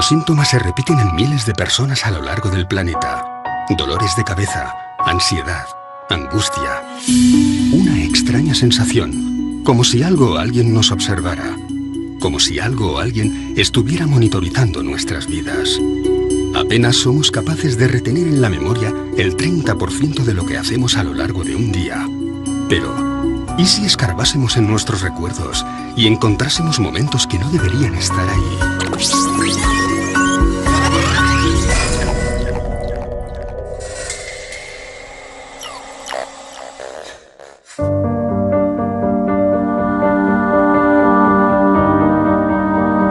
Los síntomas se repiten en miles de personas a lo largo del planeta. Dolores de cabeza, ansiedad, angustia. Una extraña sensación, como si algo o alguien nos observara. Como si algo o alguien estuviera monitorizando nuestras vidas. Apenas somos capaces de retener en la memoria el 30% de lo que hacemos a lo largo de un día. Pero, ¿y si escarbásemos en nuestros recuerdos y encontrásemos momentos que no deberían estar ahí?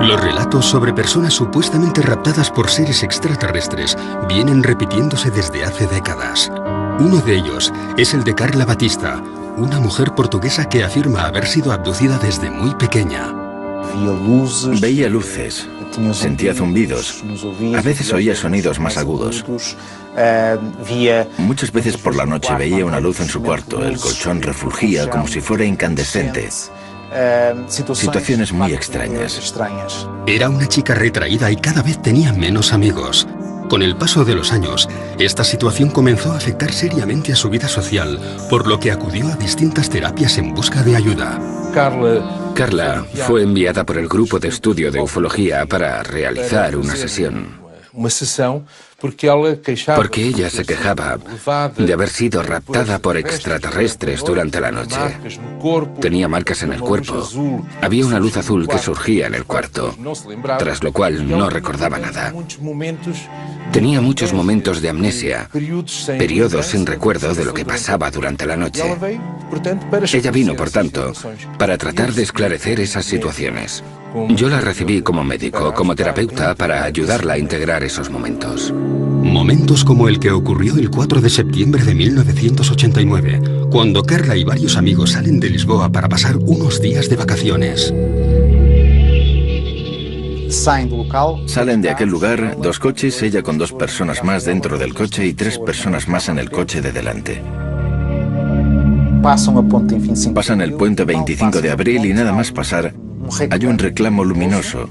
Los relatos sobre personas supuestamente raptadas por seres extraterrestres vienen repitiéndose desde hace décadas. Uno de ellos es el de Carla Batista, una mujer portuguesa que afirma haber sido abducida desde muy pequeña. Veía luces, sentía zumbidos, a veces oía sonidos más agudos. Muchas veces por la noche veía una luz en su cuarto, el colchón refulgía como si fuera incandescente. Situaciones muy extrañas. Era una chica retraída y cada vez tenía menos amigos. Con el paso de los años, esta situación comenzó a afectar seriamente a su vida social, por lo que acudió a distintas terapias en busca de ayuda. Carla fue enviada por el grupo de estudio de ufología para realizar una sesión. Porque ella se quejaba de haber sido raptada por extraterrestres durante la noche. Tenía marcas en el cuerpo. Había una luz azul que surgía en el cuarto, tras lo cual no recordaba nada. Tenía muchos momentos de amnesia, periodos sin recuerdo de lo que pasaba durante la noche. Ella vino, por tanto, para tratar de esclarecer esas situaciones. Yo la recibí como médico, como terapeuta, para ayudarla a integrar esos momentos. Momentos como el que ocurrió el 4 de septiembre de 1989, cuando Carla y varios amigos salen de Lisboa para pasar unos días de vacaciones. Salen de aquel lugar 2 coches, ella con 2 personas más dentro del coche y 3 personas más en el coche de delante. Pasan el puente 25 de abril y nada más pasar, hay un reclamo luminoso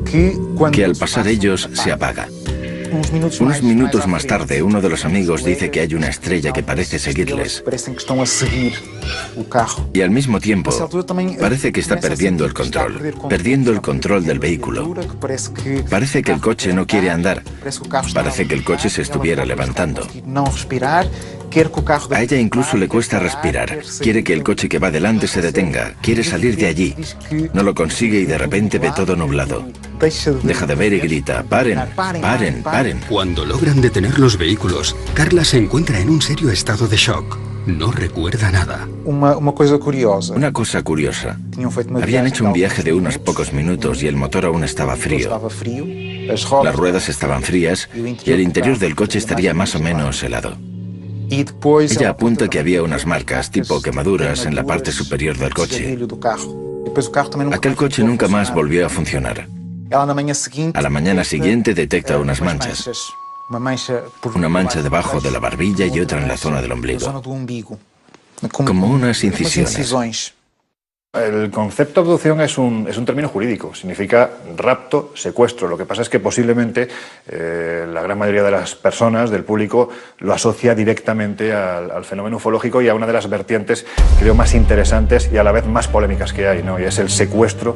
que al pasar ellos se apaga. Unos minutos más tarde, uno de los amigos dice que hay una estrella que parece seguirles. Y al mismo tiempo, parece que está perdiendo el control del vehículo. Parece que el coche no quiere andar. Parece que el coche se estuviera levantando. A ella incluso le cuesta respirar. Quiere que el coche que va delante se detenga. Quiere salir de allí. No lo consigue y de repente ve todo nublado. Deja de ver y grita: ¡paren, paren, paren! Cuando logran detener los vehículos, Carla se encuentra en un serio estado de shock. No recuerda nada. Una cosa curiosa. Habían hecho un viaje de unos pocos minutos y el motor aún estaba frío. Las ruedas estaban frías y el interior del coche estaría más o menos helado. Ella apunta que había unas marcas, tipo quemaduras, en la parte superior del coche. Aquel coche nunca más volvió a funcionar. A la mañana siguiente detecta unas manchas. Una mancha debajo de la barbilla y otra en la zona del ombligo. Como unas incisiones. El concepto de abducción es un término jurídico, significa rapto, secuestro. Lo que pasa es que posiblemente la gran mayoría de las personas, del público, lo asocia directamente al fenómeno ufológico y a una de las vertientes, creo, más interesantes y a la vez más polémicas que hay, ¿no? Y es el secuestro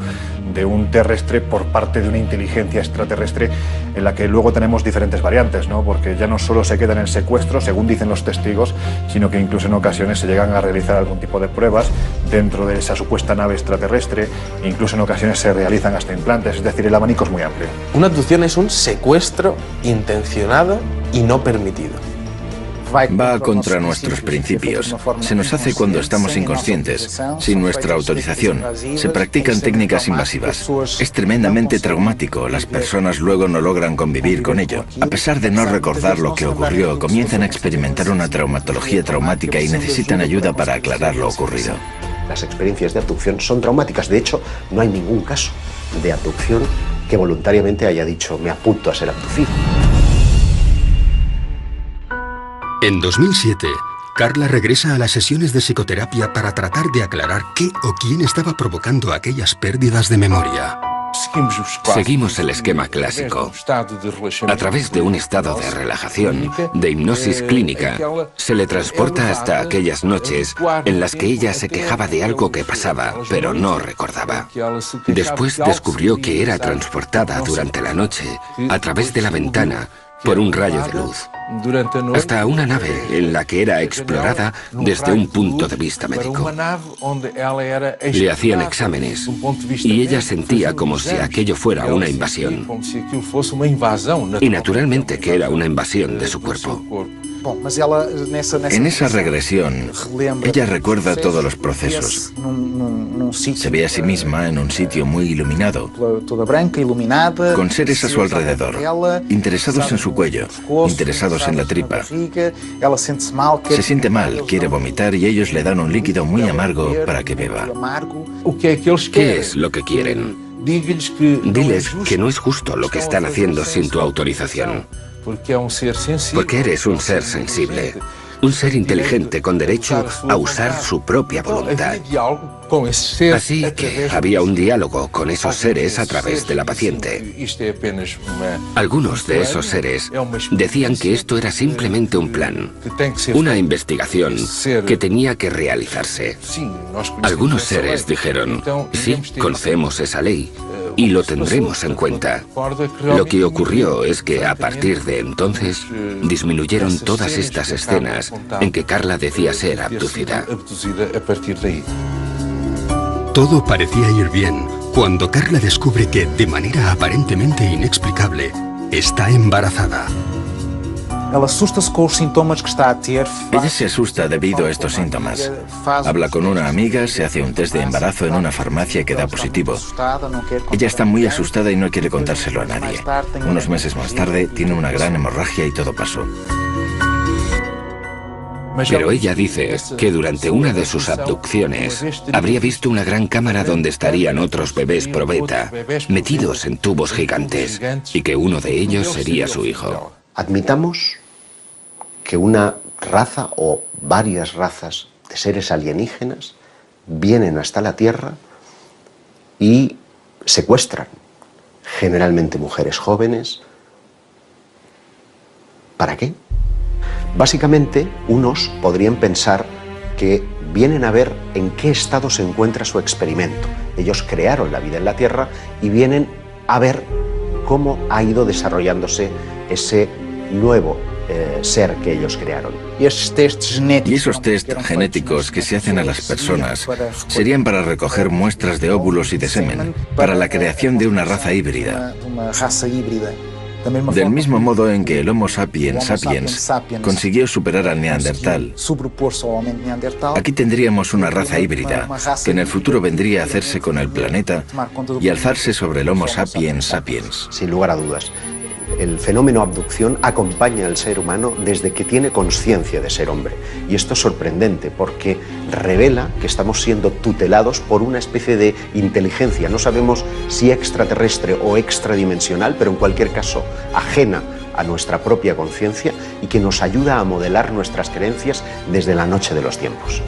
de un terrestre por parte de una inteligencia extraterrestre, en la que luego tenemos diferentes variantes, ¿no? Porque ya no solo se queda en el secuestro, según dicen los testigos, sino que incluso en ocasiones se llegan a realizar algún tipo de pruebas dentro de esa supuesta nave extraterrestre, e incluso en ocasiones se realizan hasta implantes, es decir, el abanico es muy amplio. Una abducción es un secuestro intencionado y no permitido. Va contra nuestros principios. Se nos hace cuando estamos inconscientes, sin nuestra autorización. Se practican técnicas invasivas. Es tremendamente traumático. Las personas luego no logran convivir con ello. A pesar de no recordar lo que ocurrió, comienzan a experimentar una traumatología traumática y necesitan ayuda para aclarar lo ocurrido. Las experiencias de abducción son traumáticas. De hecho, no hay ningún caso de abducción que voluntariamente haya dicho: me apunto a ser abducido. En 2007, Carla regresa a las sesiones de psicoterapia para tratar de aclarar qué o quién estaba provocando aquellas pérdidas de memoria. Seguimos el esquema clásico. A través de un estado de relajación, de hipnosis clínica, se le transporta hasta aquellas noches en las que ella se quejaba de algo que pasaba, pero no recordaba. Después descubrió que era transportada durante la noche, a través de la ventana, por un rayo de luz, hasta una nave en la que era explorada desde un punto de vista médico. Le hacían exámenes y ella sentía como si aquello fuera una invasión. Y naturalmente que era una invasión de su cuerpo. En esa regresión, ella recuerda todos los procesos. Se ve a sí misma en un sitio muy iluminado, con seres a su alrededor, interesados en su cuello, interesados en la tripa. Se siente mal, quiere vomitar y ellos le dan un líquido muy amargo para que beba. ¿Qué es lo que quieren? Diles que no es justo lo que están haciendo sin tu autorización. Porque eres un ser sensible, un ser inteligente con derecho a usar su propia voluntad. Así que había un diálogo con esos seres a través de la paciente. Algunos de esos seres decían que esto era simplemente un plan, una investigación que tenía que realizarse. Algunos seres dijeron, sí, conocemos esa ley y lo tendremos en cuenta. Lo que ocurrió es que a partir de entonces disminuyeron todas estas escenas en que Carla decía ser abducida. Todo parecía ir bien cuando Carla descubre que, de manera aparentemente inexplicable, está embarazada. Ella se asusta debido a estos síntomas. Habla con una amiga, se hace un test de embarazo en una farmacia que da positivo. Ella está muy asustada y no quiere contárselo a nadie. Unos meses más tarde tiene una gran hemorragia y todo pasó. Pero ella dice que durante una de sus abducciones habría visto una gran cámara donde estarían otros bebés probeta, metidos en tubos gigantes, y que uno de ellos sería su hijo. Admitamos que una raza o varias razas de seres alienígenas vienen hasta la Tierra y secuestran generalmente mujeres jóvenes. ¿Para qué? Básicamente, unos podrían pensar que vienen a ver en qué estado se encuentra su experimento. Ellos crearon la vida en la Tierra y vienen a ver cómo ha ido desarrollándose ese nuevo ser que ellos crearon. Y esos test genéticos que se hacen a las personas serían para recoger muestras de óvulos y de semen, para la creación de una raza híbrida. Del mismo modo en que el Homo sapiens sapiens consiguió superar al Neandertal, aquí tendríamos una raza híbrida que en el futuro vendría a hacerse con el planeta y alzarse sobre el Homo sapiens sapiens. Sin lugar a dudas. El fenómeno abducción acompaña al ser humano desde que tiene conciencia de ser hombre. Y esto es sorprendente porque revela que estamos siendo tutelados por una especie de inteligencia. No sabemos si extraterrestre o extradimensional, pero en cualquier caso ajena a nuestra propia conciencia y que nos ayuda a modelar nuestras creencias desde la noche de los tiempos.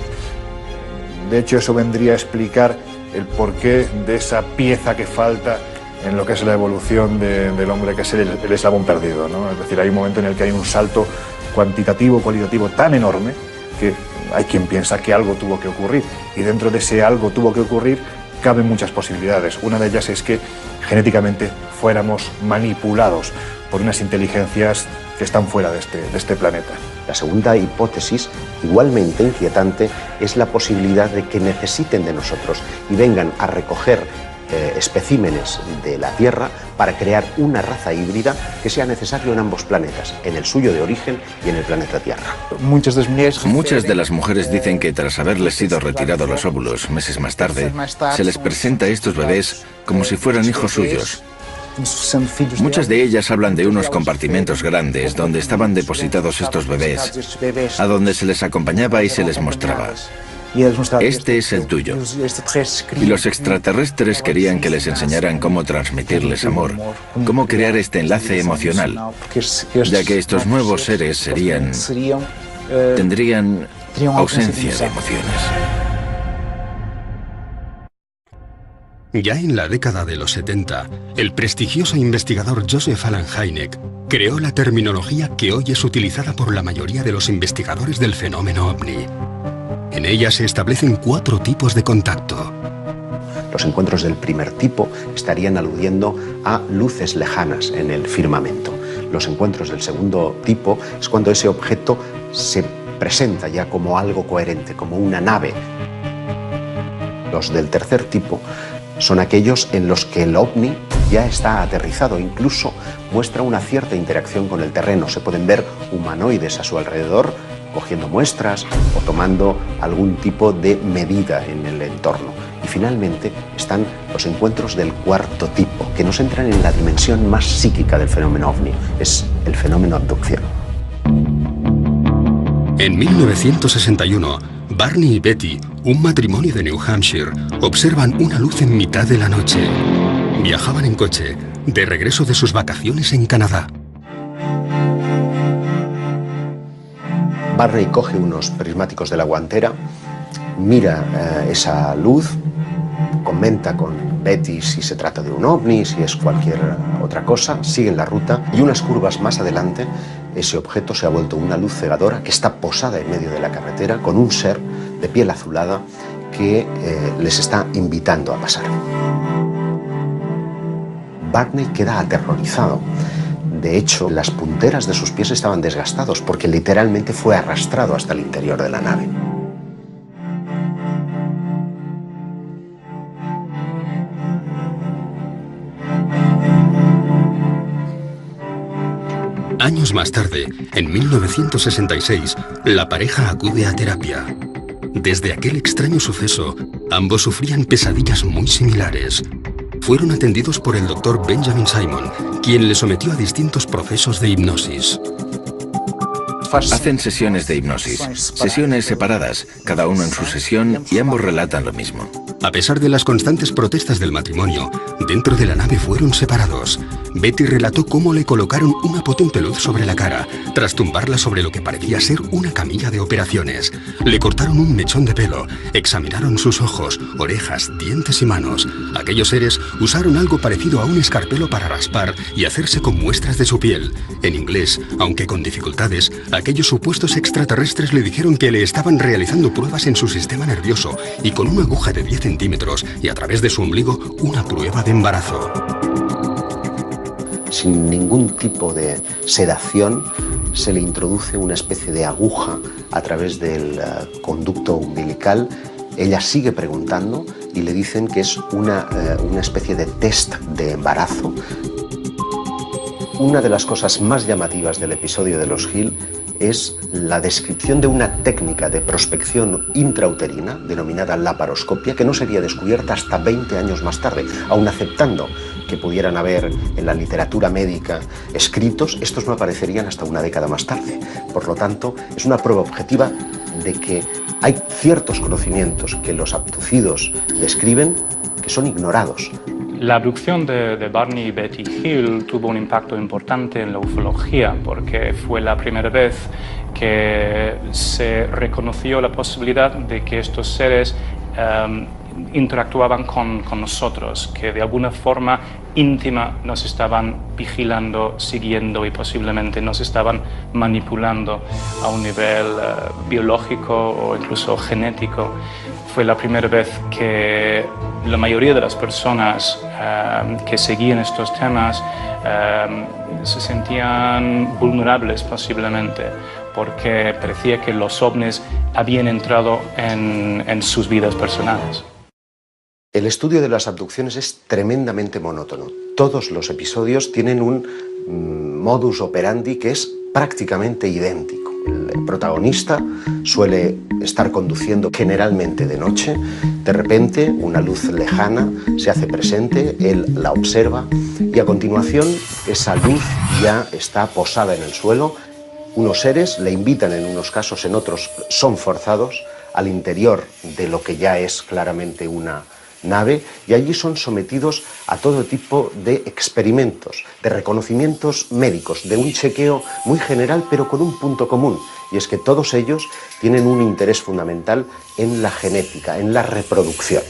De hecho, eso vendría a explicar el porqué de esa pieza que falta en lo que es la evolución del hombre, que es el eslabón perdido, ¿no? Es decir, hay un momento en el que hay un salto cuantitativo, cualitativo tan enorme que hay quien piensa que algo tuvo que ocurrir, y dentro de ese algo tuvo que ocurrir caben muchas posibilidades. Una de ellas es que genéticamente fuéramos manipulados por unas inteligencias que están fuera de este planeta. La segunda hipótesis, igualmente inquietante, es la posibilidad de que necesiten de nosotros y vengan a recoger especímenes de la Tierra para crear una raza híbrida que sea necesario en ambos planetas, en el suyo de origen y en el planeta Tierra. Muchas de las mujeres dicen que tras haberles sido retirados los óvulos meses más tarde, se les presenta a estos bebés como si fueran hijos suyos. Muchas de ellas hablan de unos compartimentos grandes donde estaban depositados estos bebés, a donde se les acompañaba y se les mostraba. Este es el tuyo. Y los extraterrestres querían que les enseñaran cómo transmitirles amor, cómo crear este enlace emocional, ya que estos nuevos seres tendrían ausencia de emociones. Ya en la década de los 70, el prestigioso investigador Joseph Allen Hynek creó la terminología que hoy es utilizada por la mayoría de los investigadores del fenómeno ovni. En ella se establecen 4 tipos de contacto. Los encuentros del primer tipo estarían aludiendo a luces lejanas en el firmamento. Los encuentros del segundo tipo es cuando ese objeto se presenta ya como algo coherente, como una nave. Los del tercer tipo son aquellos en los que el ovni ya está aterrizado, incluso muestra una cierta interacción con el terreno. Se pueden ver humanoides a su alrededor, cogiendo muestras o tomando algún tipo de medida en el entorno. Y finalmente están los encuentros del cuarto tipo, que nos entran en la dimensión más psíquica del fenómeno ovni, es el fenómeno abducción. En 1961, Barney y Betty, un matrimonio de New Hampshire, observan una luz en mitad de la noche. Viajaban en coche, de regreso de sus vacaciones en Canadá. Barney coge unos prismáticos de la guantera, mira esa luz, comenta con Betty si se trata de un ovni, si es cualquier otra cosa, siguen la ruta y unas curvas más adelante ese objeto se ha vuelto una luz cegadora que está posada en medio de la carretera con un ser de piel azulada que les está invitando a pasar. Barney queda aterrorizado. De hecho, las punteras de sus pies estaban desgastados porque literalmente fue arrastrado hasta el interior de la nave. Años más tarde, en 1966, la pareja acude a terapia. Desde aquel extraño suceso, ambos sufrían pesadillas muy similares. Fueron atendidos por el Dr. Benjamin Simon, quien les sometió a distintos procesos de hipnosis. Hacen sesiones de hipnosis, sesiones separadas, cada uno en su sesión y ambos relatan lo mismo. A pesar de las constantes protestas del matrimonio, dentro de la nave fueron separados. Betty relató cómo le colocaron una potente luz sobre la cara, tras tumbarla sobre lo que parecía ser una camilla de operaciones. Le cortaron un mechón de pelo, examinaron sus ojos, orejas, dientes y manos. Aquellos seres usaron algo parecido a un escarpelo para raspar y hacerse con muestras de su piel. En inglés, aunque con dificultades, aquellos supuestos extraterrestres le dijeron que le estaban realizando pruebas en su sistema nervioso y con una aguja de 10 centímetros y a través de su ombligo una prueba de embarazo. Sin ningún tipo de sedación, se le introduce una especie de aguja a través del conducto umbilical. Ella sigue preguntando y le dicen que es una especie de test de embarazo. Una de las cosas más llamativas del episodio de los Hill es la descripción de una técnica de prospección intrauterina denominada laparoscopia que no sería descubierta hasta 20 años más tarde, aun aceptando que pudieran haber en la literatura médica escritos, estos no aparecerían hasta una década más tarde. Por lo tanto, es una prueba objetiva de que hay ciertos conocimientos que los abducidos describen que son ignorados. La abducción de Barney y Betty Hill tuvo un impacto importante en la ufología porque fue la primera vez que se reconoció la posibilidad de que estos seres interactuaban con nosotros, que de alguna forma íntima nos estaban vigilando, siguiendo y posiblemente nos estaban manipulando a un nivel biológico o incluso genético. Fue la primera vez que la mayoría de las personas que seguían estos temas se sentían vulnerables posiblemente, porque parecía que los ovnis habían entrado en sus vidas personales. El estudio de las abducciones es tremendamente monótono. Todos los episodios tienen un modus operandi que es prácticamente idéntico. El protagonista suele estar conduciendo generalmente de noche. De repente, una luz lejana se hace presente, él la observa y a continuación esa luz ya está posada en el suelo. Unos seres le invitan en unos casos, en otros son forzados al interior de lo que ya es claramente una nave y allí son sometidos a todo tipo de experimentos, de reconocimientos médicos, de un chequeo muy general pero con un punto común, y es que todos ellos tienen un interés fundamental en la genética, en la reproducción.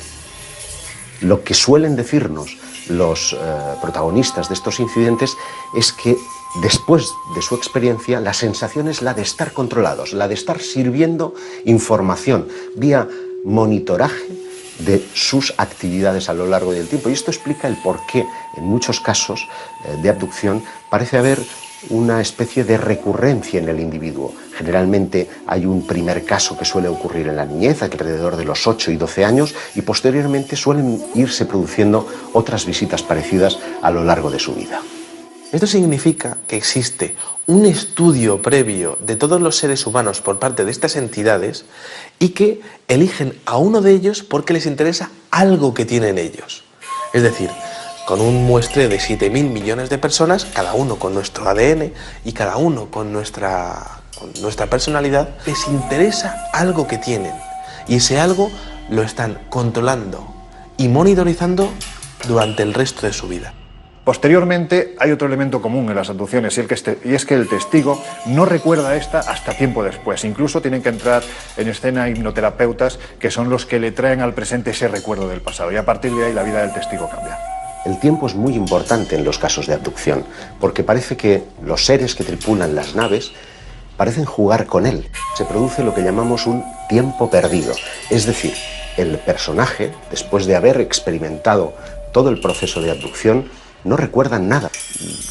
Lo que suelen decirnos los protagonistas de estos incidentes es que después de su experiencia la sensación es la de estar controlados, la de estar sirviendo información vía monitoraje de sus actividades a lo largo del tiempo. Y esto explica el por qué en muchos casos de abducción parece haber una especie de recurrencia en el individuo. Generalmente hay un primer caso que suele ocurrir en la niñez, alrededor de los 8 y 12 años, y posteriormente suelen irse produciendo otras visitas parecidas a lo largo de su vida. Esto significa que existe un estudio previo de todos los seres humanos por parte de estas entidades y que eligen a uno de ellos porque les interesa algo que tienen ellos. Es decir, con un muestreo de 7.000 millones de personas, cada uno con nuestro ADN y cada uno con nuestra personalidad, les interesa algo que tienen y ese algo lo están controlando y monitorizando durante el resto de su vida. Posteriormente hay otro elemento común en las abducciones y es que el testigo no recuerda esta hasta tiempo después. Incluso tienen que entrar en escena hipnoterapeutas que son los que le traen al presente ese recuerdo del pasado y a partir de ahí la vida del testigo cambia. El tiempo es muy importante en los casos de abducción porque parece que los seres que tripulan las naves parecen jugar con él. Se produce lo que llamamos un tiempo perdido, es decir, el personaje, después de haber experimentado todo el proceso de abducción, no recuerdan nada.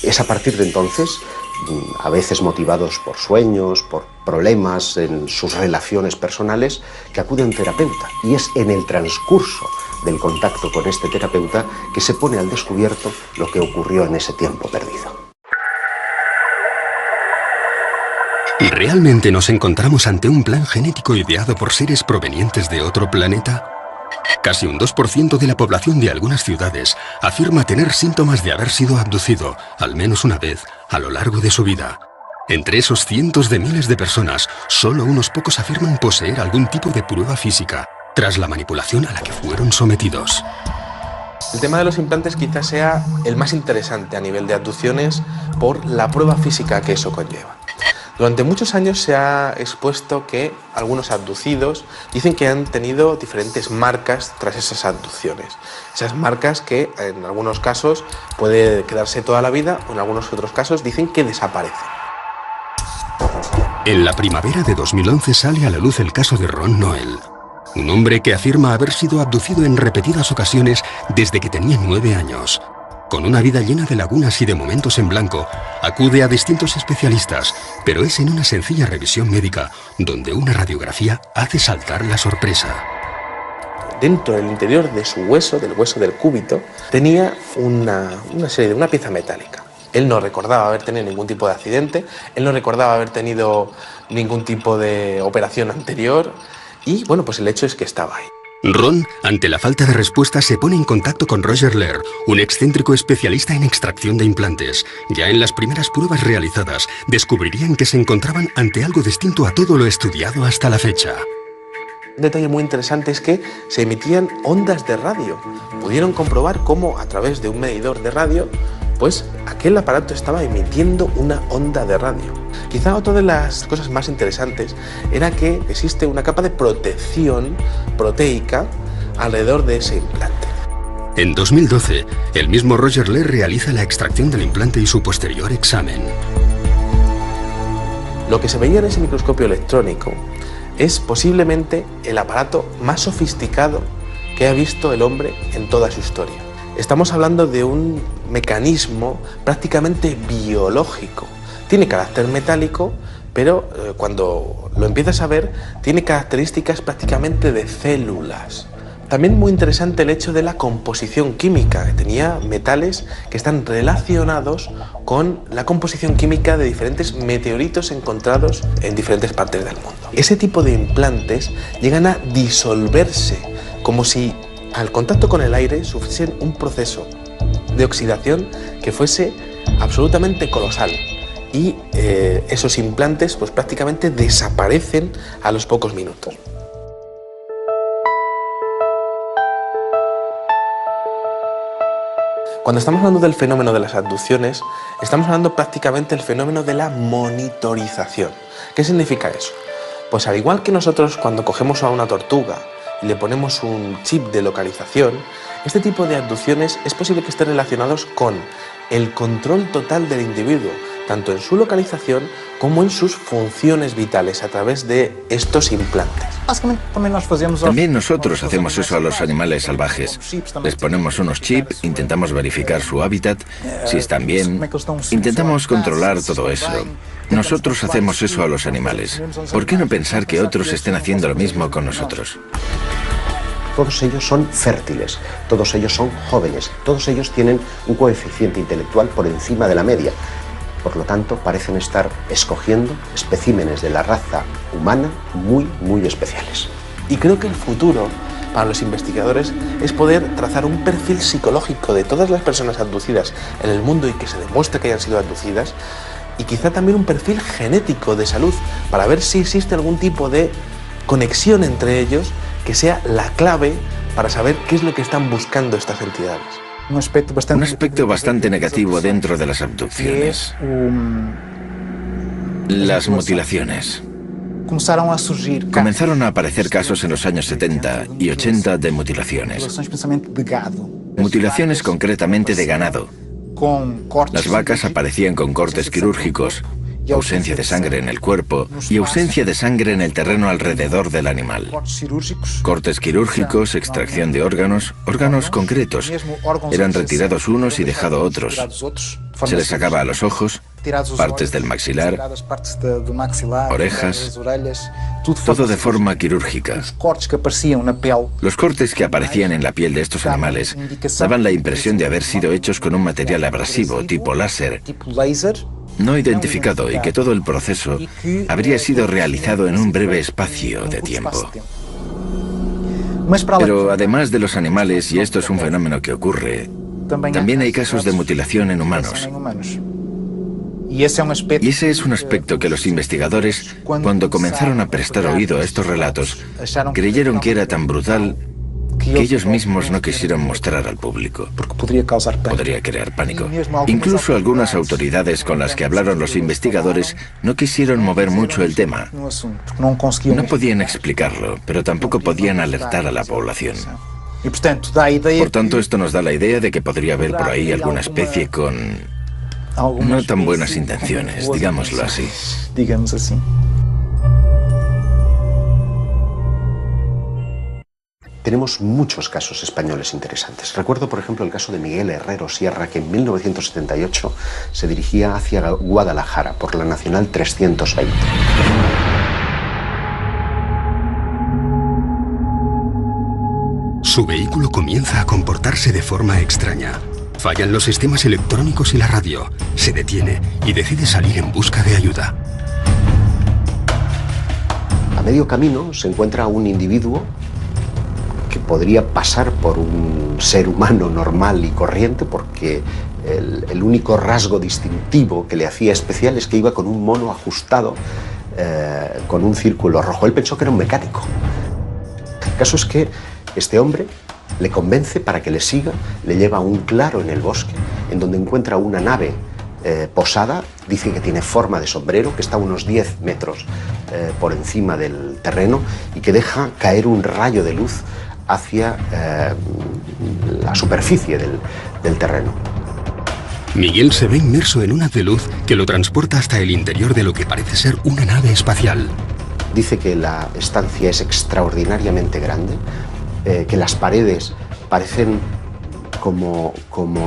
Es a partir de entonces, a veces motivados por sueños, por problemas en sus relaciones personales, que acude a un terapeuta. Y es en el transcurso del contacto con este terapeuta que se pone al descubierto lo que ocurrió en ese tiempo perdido. ¿Realmente nos encontramos ante un plan genético ideado por seres provenientes de otro planeta? Casi un 2% de la población de algunas ciudades afirma tener síntomas de haber sido abducido al menos una vez a lo largo de su vida. Entre esos cientos de miles de personas, solo unos pocos afirman poseer algún tipo de prueba física tras la manipulación a la que fueron sometidos. El tema de los implantes quizás sea el más interesante a nivel de abducciones por la prueba física que eso conlleva. Durante muchos años se ha expuesto que algunos abducidos dicen que han tenido diferentes marcas tras esas abducciones. Esas marcas que en algunos casos puede quedarse toda la vida o en algunos otros casos dicen que desaparecen. En la primavera de 2011 sale a la luz el caso de Ron Noel, un hombre que afirma haber sido abducido en repetidas ocasiones desde que tenía 9 años. Con una vida llena de lagunas y de momentos en blanco, acude a distintos especialistas, pero es en una sencilla revisión médica donde una radiografía hace saltar la sorpresa. Dentro del interior de su hueso, del hueso del cúbito, tenía una pieza metálica. Él no recordaba haber tenido ningún tipo de accidente, él no recordaba haber tenido ningún tipo de operación anterior y, bueno, pues el hecho es que estaba ahí. Ron, ante la falta de respuesta, se pone en contacto con Roger Lehr, un excéntrico especialista en extracción de implantes. Ya en las primeras pruebas realizadas, descubrirían que se encontraban ante algo distinto a todo lo estudiado hasta la fecha. Un detalle muy interesante es que se emitían ondas de radio. Pudieron comprobar cómo a través de un medidor de radio, pues aquel aparato estaba emitiendo una onda de radio. Quizá otra de las cosas más interesantes era que existe una capa de protección proteica alrededor de ese implante. En 2012, el mismo Roger Lehr realiza la extracción del implante y su posterior examen. Lo que se veía en ese microscopio electrónico es posiblemente el aparato más sofisticado que ha visto el hombre en toda su historia. Estamos hablando de un mecanismo prácticamente biológico. Tiene carácter metálico, pero cuando lo empiezas a ver, tiene características prácticamente de células. También muy interesante el hecho de la composición química. Tenía metales que están relacionados con la composición química de diferentes meteoritos encontrados en diferentes partes del mundo. Ese tipo de implantes llegan a disolverse, como si al contacto con el aire sufriesen un proceso de oxidación que fuese absolutamente colosal. Y esos implantes pues prácticamente desaparecen a los pocos minutos. Cuando estamos hablando del fenómeno de las abducciones, estamos hablando prácticamente del fenómeno de la monitorización. ¿Qué significa eso? Pues al igual que nosotros cuando cogemos a una tortuga y le ponemos un chip de localización, este tipo de abducciones es posible que estén relacionados con el control total del individuo, tanto en su localización como en sus funciones vitales a través de estos implantes. También nosotros hacemos eso a los animales salvajes. Les ponemos unos chips, intentamos verificar su hábitat, si están bien, intentamos controlar todo eso. Nosotros hacemos eso a los animales. ¿Por qué no pensar que otros estén haciendo lo mismo con nosotros? Todos ellos son fértiles, todos ellos son jóvenes, todos ellos tienen un coeficiente intelectual por encima de la media. Por lo tanto, parecen estar escogiendo especímenes de la raza humana muy especiales. Y creo que el futuro para los investigadores es poder trazar un perfil psicológico de todas las personas abducidas en el mundo y que se demuestre que hayan sido abducidas, y quizá también un perfil genético de salud para ver si existe algún tipo de conexión entre ellos que sea la clave para saber qué es lo que están buscando estas entidades. Un aspecto bastante negativo dentro de las abducciones. Las mutilaciones. Comenzaron a aparecer casos en los años 70 y 80 de mutilaciones. Mutilaciones concretamente de ganado. Las vacas aparecían con cortes quirúrgicos, ausencia de sangre en el cuerpo y ausencia de sangre en el terreno alrededor del animal. Cortes quirúrgicos, extracción de órganos concretos. Eran retirados unos y dejados otros. Se les sacaba a los ojos, partes del maxilar, orejas, todo de forma quirúrgica. Los cortes que aparecían en la piel de estos animales daban la impresión de haber sido hechos con un material abrasivo tipo láser, no identificado, y que todo el proceso habría sido realizado en un breve espacio de tiempo. Pero además de los animales, y esto es un fenómeno que ocurre, también hay casos de mutilación en humanos. Y ese es un aspecto que los investigadores, cuando comenzaron a prestar oído a estos relatos, creyeron que era tan brutal que ellos mismos no quisieron mostrar al público. Podría crear pánico. Incluso algunas autoridades con las que hablaron los investigadores no quisieron mover mucho el tema. No podían explicarlo, pero tampoco podían alertar a la población. Por tanto, esto nos da la idea de que podría haber por ahí alguna especie con no tan buenas intenciones, digámoslo así. Tenemos muchos casos españoles interesantes. Recuerdo, por ejemplo, el caso de Miguel Herrero Sierra, que en 1978 se dirigía hacia Guadalajara por la Nacional 320. Su vehículo comienza a comportarse de forma extraña. Fallan los sistemas electrónicos y la radio. Se detiene y decide salir en busca de ayuda. A medio camino se encuentra un individuo que podría pasar por un ser humano normal y corriente, porque el único rasgo distintivo que le hacía especial es que iba con un mono ajustado con un círculo rojo. Él pensó que era un mecánico. El caso es que este hombre le convence para que le siga, le lleva a un claro en el bosque, en donde encuentra una nave posada, dice que tiene forma de sombrero, que está a unos 10 metros por encima del terreno y que deja caer un rayo de luz hacia la superficie del terreno. Miguel se ve inmerso en un haz de luz que lo transporta hasta el interior de lo que parece ser una nave espacial. Dice que la estancia es extraordinariamente grande, que las paredes parecen como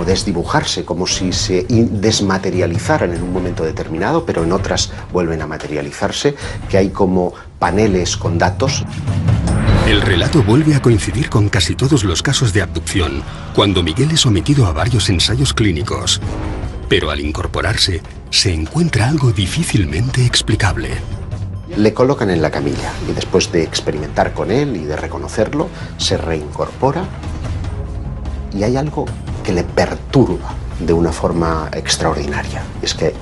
desdibujarse, como si se desmaterializaran en un momento determinado, pero en otras vuelven a materializarse, que hay como paneles con datos. El relato vuelve a coincidir con casi todos los casos de abducción, cuando Miguel es sometido a varios ensayos clínicos. Pero al incorporarse, se encuentra algo difícilmente explicable. Le colocan en la camilla y después de experimentar con él y de reconocerlo, se reincorpora y hay algo que le perturba de una forma extraordinaria. Es que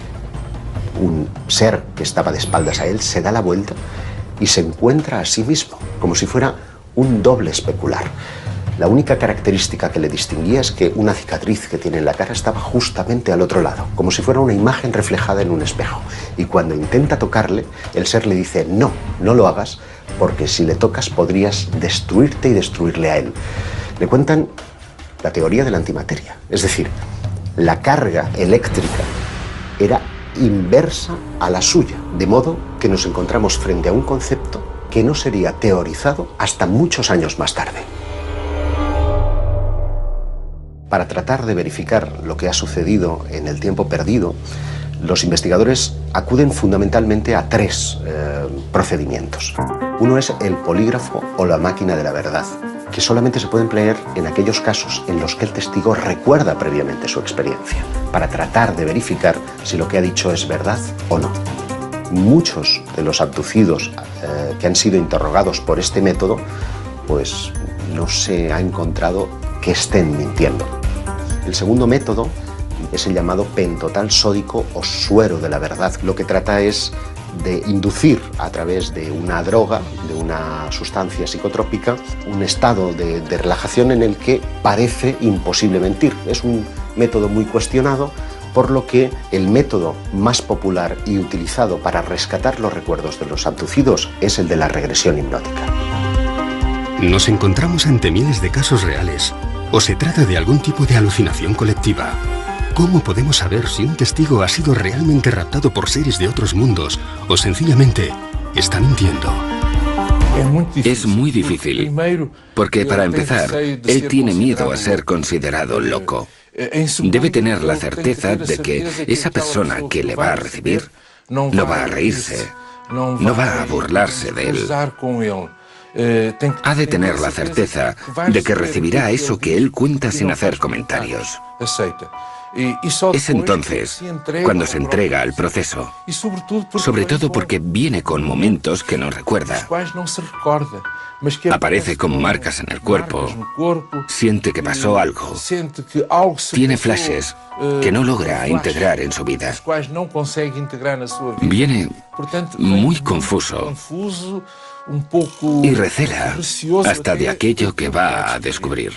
un ser que estaba de espaldas a él se da la vuelta y se encuentra a sí mismo, como si fuera un doble especular. La única característica que le distinguía es que una cicatriz que tiene en la cara estaba justamente al otro lado, como si fuera una imagen reflejada en un espejo. Y cuando intenta tocarle, el ser le dice, no, no lo hagas, porque si le tocas podrías destruirte y destruirle a él. Le cuentan la teoría de la antimateria, es decir, la carga eléctrica era inversa a la suya, de modo que nos encontramos frente a un concepto que no sería teorizado hasta muchos años más tarde. Para tratar de verificar lo que ha sucedido en el tiempo perdido, los investigadores acuden fundamentalmente a tres procedimientos. Uno es el polígrafo o la máquina de la verdad, que solamente se puede emplear en aquellos casos en los que el testigo recuerda previamente su experiencia, para tratar de verificar si lo que ha dicho es verdad o no. Muchos de los abducidos que han sido interrogados por este método, pues no se ha encontrado que estén mintiendo. El segundo método es el llamado pentotal sódico o suero de la verdad. Lo que trata es de inducir a través de una droga, de una sustancia psicotrópica, un estado de relajación en el que parece imposible mentir. Es un método muy cuestionado, por lo que el método más popular y utilizado para rescatar los recuerdos de los abducidos es el de la regresión hipnótica. ¿Nos encontramos ante miles de casos reales o se trata de algún tipo de alucinación colectiva? ¿Cómo podemos saber si un testigo ha sido realmente raptado por seres de otros mundos o sencillamente está mintiendo? Es muy difícil, porque para empezar, él tiene miedo a ser considerado loco. Debe tener la certeza de que esa persona que le va a recibir no va a reírse, no va a burlarse de él. Ha de tener la certeza de que recibirá eso que él cuenta sin hacer comentarios. Es entonces cuando se entrega al proceso, sobre todo porque viene con momentos que no recuerda. Aparece con marcas en el cuerpo, siente que pasó algo, tiene flashes que no logra integrar en su vida. Viene muy confuso y recela hasta de aquello que va a descubrir.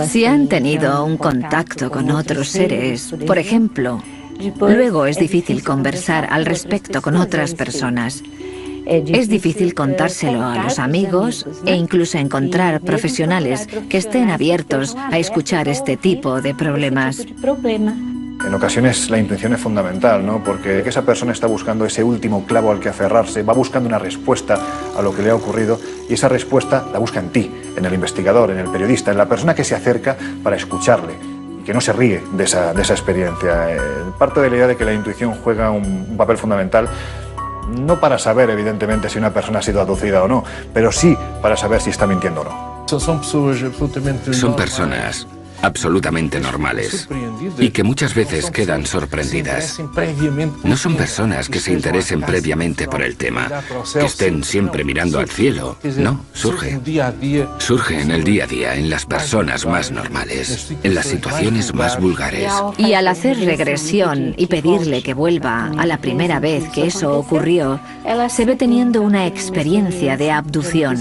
Si han tenido un contacto con otros seres, por ejemplo, luego es difícil conversar al respecto con otras personas. Es difícil contárselo a los amigos e incluso encontrar profesionales que estén abiertos a escuchar este tipo de problemas. En ocasiones la intuición es fundamental, ¿no? Porque esa persona está buscando ese último clavo al que aferrarse, va buscando una respuesta a lo que le ha ocurrido y esa respuesta la busca en ti, en el investigador, en el periodista, en la persona que se acerca para escucharle y que no se ríe de esa experiencia. Parte de la idea de que la intuición juega un papel fundamental, no para saber, evidentemente, si una persona ha sido abducida o no, pero sí para saber si está mintiendo o no. Son personas absolutamente normales y que muchas veces quedan sorprendidas. No son personas que se interesen previamente por el tema, que estén siempre mirando al cielo. No, surge en el día a día, en las personas más normales, en las situaciones más vulgares. Y al hacer regresión y pedirle que vuelva a la primera vez que eso ocurrió, se ve teniendo una experiencia de abducción.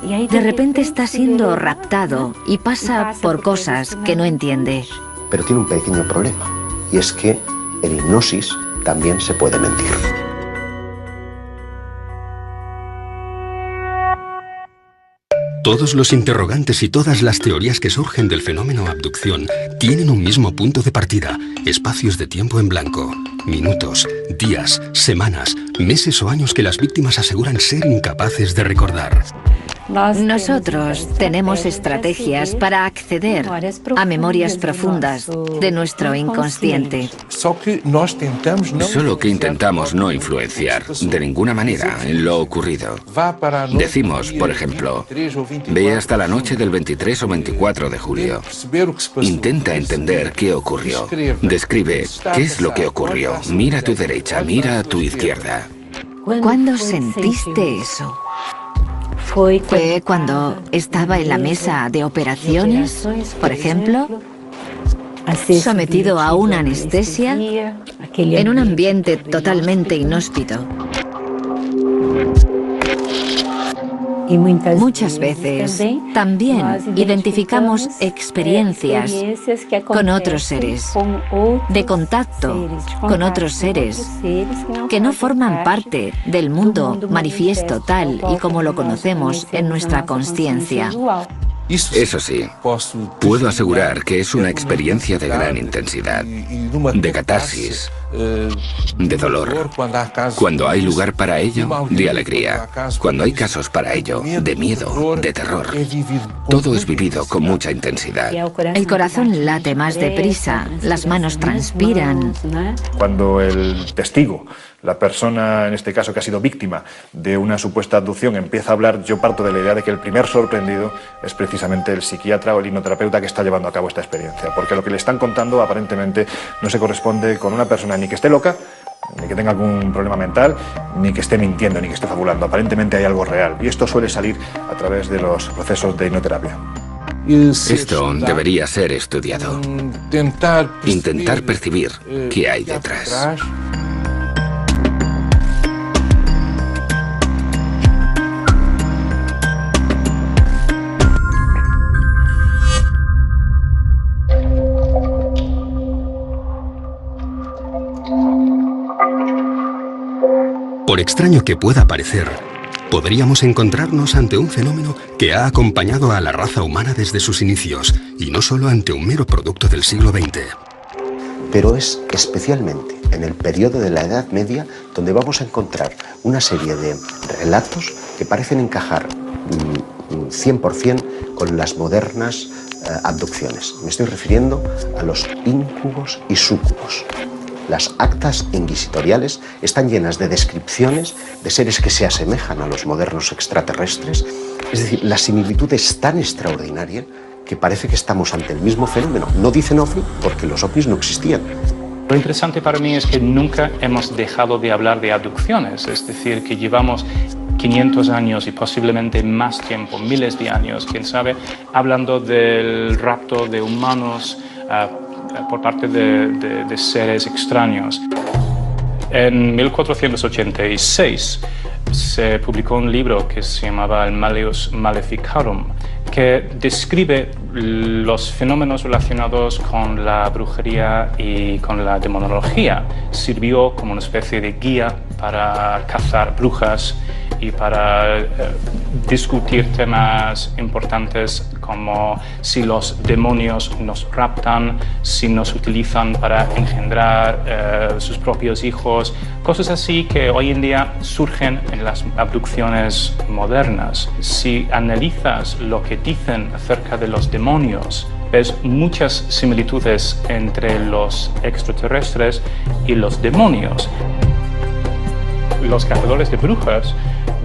De repente está siendo raptado y pasa por cosas que no entiende. Pero tiene un pequeño problema, y es que en hipnosis también se puede mentir. Todos los interrogantes y todas las teorías que surgen del fenómeno abducción tienen un mismo punto de partida: espacios de tiempo en blanco, minutos, días, semanas, meses o años que las víctimas aseguran ser incapaces de recordar. Nosotros tenemos estrategias para acceder a memorias profundas de nuestro inconsciente. Solo que intentamos no influenciar de ninguna manera en lo ocurrido. Decimos, por ejemplo, ve hasta la noche del 23 o 24 de julio. Intenta entender qué ocurrió. Describe qué es lo que ocurrió. Mira a tu derecha, mira a tu izquierda. ¿Cuándo sentiste eso? ¿Fue cuando estaba en la mesa de operaciones, por ejemplo? Sometido a una anestesia, en un ambiente totalmente inhóspito. Muchas veces también identificamos experiencias con otros seres, de contacto con otros seres que no forman parte del mundo manifiesto tal y como lo conocemos en nuestra consciencia. Eso sí, puedo asegurar que es una experiencia de gran intensidad, de catarsis, de dolor. Cuando hay lugar para ello, de alegría. Cuando hay casos para ello, de miedo, de terror. Todo es vivido con mucha intensidad. El corazón late más deprisa, las manos transpiran. Cuando el testigo, la persona en este caso que ha sido víctima de una supuesta abducción, empieza a hablar, yo parto de la idea de que el primer sorprendido es precisamente el psiquiatra o el hipnoterapeuta que está llevando a cabo esta experiencia, porque lo que le están contando aparentemente no se corresponde con una persona ni que esté loca, ni que tenga algún problema mental, ni que esté mintiendo, ni que esté fabulando. Aparentemente hay algo real, y esto suele salir a través de los procesos de hipnoterapia. Esto debería ser estudiado. Intentar percibir qué hay detrás. Por extraño que pueda parecer, podríamos encontrarnos ante un fenómeno que ha acompañado a la raza humana desde sus inicios, y no solo ante un mero producto del siglo XX. Pero es especialmente en el periodo de la Edad Media donde vamos a encontrar una serie de relatos que parecen encajar 100% con las modernas abducciones. Me estoy refiriendo a los íncubos y súcubos. Las actas inquisitoriales están llenas de descripciones de seres que se asemejan a los modernos extraterrestres. Es decir, la similitud es tan extraordinaria que parece que estamos ante el mismo fenómeno. No dicen ovni porque los ovnis no existían. Lo interesante para mí es que nunca hemos dejado de hablar de abducciones, es decir, que llevamos 500 años y posiblemente más tiempo, miles de años, quién sabe, hablando del rapto de humanos por parte de seres extraños. En 1486 se publicó un libro que se llamaba el Malleus Maleficarum, que describe los fenómenos relacionados con la brujería y con la demonología. Sirvió como una especie de guía para cazar brujas y para discutir temas importantes como si los demonios nos raptan, si nos utilizan para engendrar sus propios hijos, cosas así que hoy en día surgen en las abducciones modernas. Si analizas lo que dicen acerca de los demonios, ves muchas similitudes entre los extraterrestres y los demonios. Los cazadores de brujas